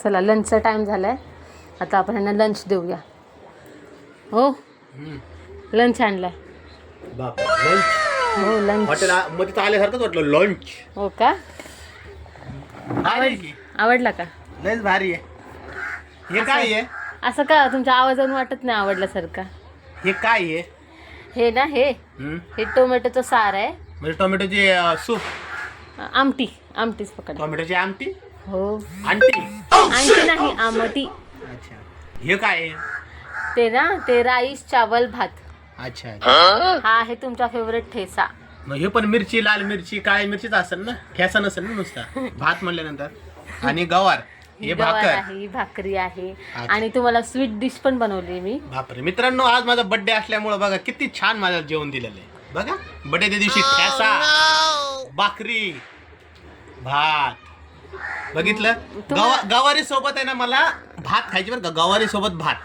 चला लंचचा टाइम झालाय, आता आपण ह्यांना लंच देऊया. हो लंच आणलाय. बाप लंच. हो लंच. हॉटेल मध्ये तर आल्यासारखंच वाटलं लंच. हो का, आवडला का? लयच भारी आहे. हे काय आहे? असं का तुमच्या आवाजावरून वाटत नाही आवडल्यासारखं? हे काय आहे? हे ना हे टोमॅटोचं सार आहे. म्हणजे टोमॅटोची सूप. आमटीच पकड. टोमॅटोची आमटी. हो आंटी. आमटी नाही आमटी. अच्छा. हे काय आहे? ते राईस चावल भात. अच्छा. हा आहे तुमचा फेवरेट ठेसा. मग हे पण मिरची, लाल मिरची, काळी मिरचीच असेल ना, ठेसा नसेल ना नुसता भात म्हणल्यानंतर. आणि गवार. हे गवार भाकर आहे, ही भाकरी आहे. आणि तुम्हाला स्वीट डिश पण बनवली मी. बापरे मित्रांनो, आज माझा बर्थडे असल्यामुळे बघा किती छान माझं जेवण दिलेलं आहे. बघा बर्थडे दिवशी ठेसा, भाकरी, भात. बघितलं, गवारी सोबत आहे ना, मला भात खायची बरं का, गवारी सोबत भात.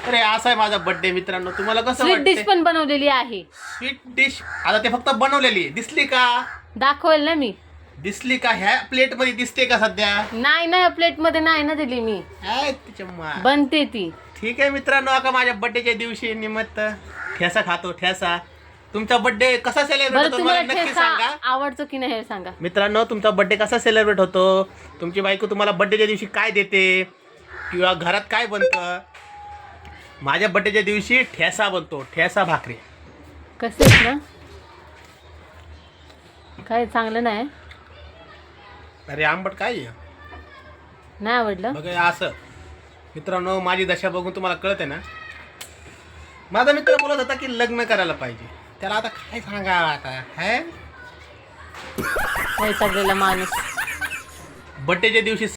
अरे असा आहे माझा बर्थडे मित्रांनो. तुम्हाला कसं स्वीट डिश वाटतं? पण बनवलेली आहे. स्वीट डिश आता ते फक्त बनवलेली दिसली का? दाखवेल ना मी. दिसली का? ह्या प्लेट मध्ये दिसते का सध्या? नाही प्लेट मध्ये नाही ना दिली मी. बनते ती. ठीक आहे मित्रांनो, आता माझ्या बर्थडेच्या दिवशी निमित्त ठेसा खातो. ठेसा. तुमचा बर्थडे कसा सेलिब्रेट होतो मला नक्की सांगा. आवडतो की नाही हे सांगा मित्रांनो. तुमचा बर्थडे कसा सेलिब्रेट होतो? तुमची बायको तुम्हाला बर्थडेच्या दिवशी काय देते, किंवा घरात काय बनतं? माझ्या बर्थडेच्या दिवशी ठेसा बनतो. ठेसा भाकरी. कसेच ना, काय चांगलं नाही. अरे आंबट काय आहे? नाही आवडलं. बघा असं मित्रांनो, माझी दशा बघून तुम्हाला कळते ना. माझा मित्र बोलत होता की लग्न करायला पाहिजे. त्याला आता काय सांगावं आता है. वैतागलेला माणूस. बर्थडेच्या दिवशी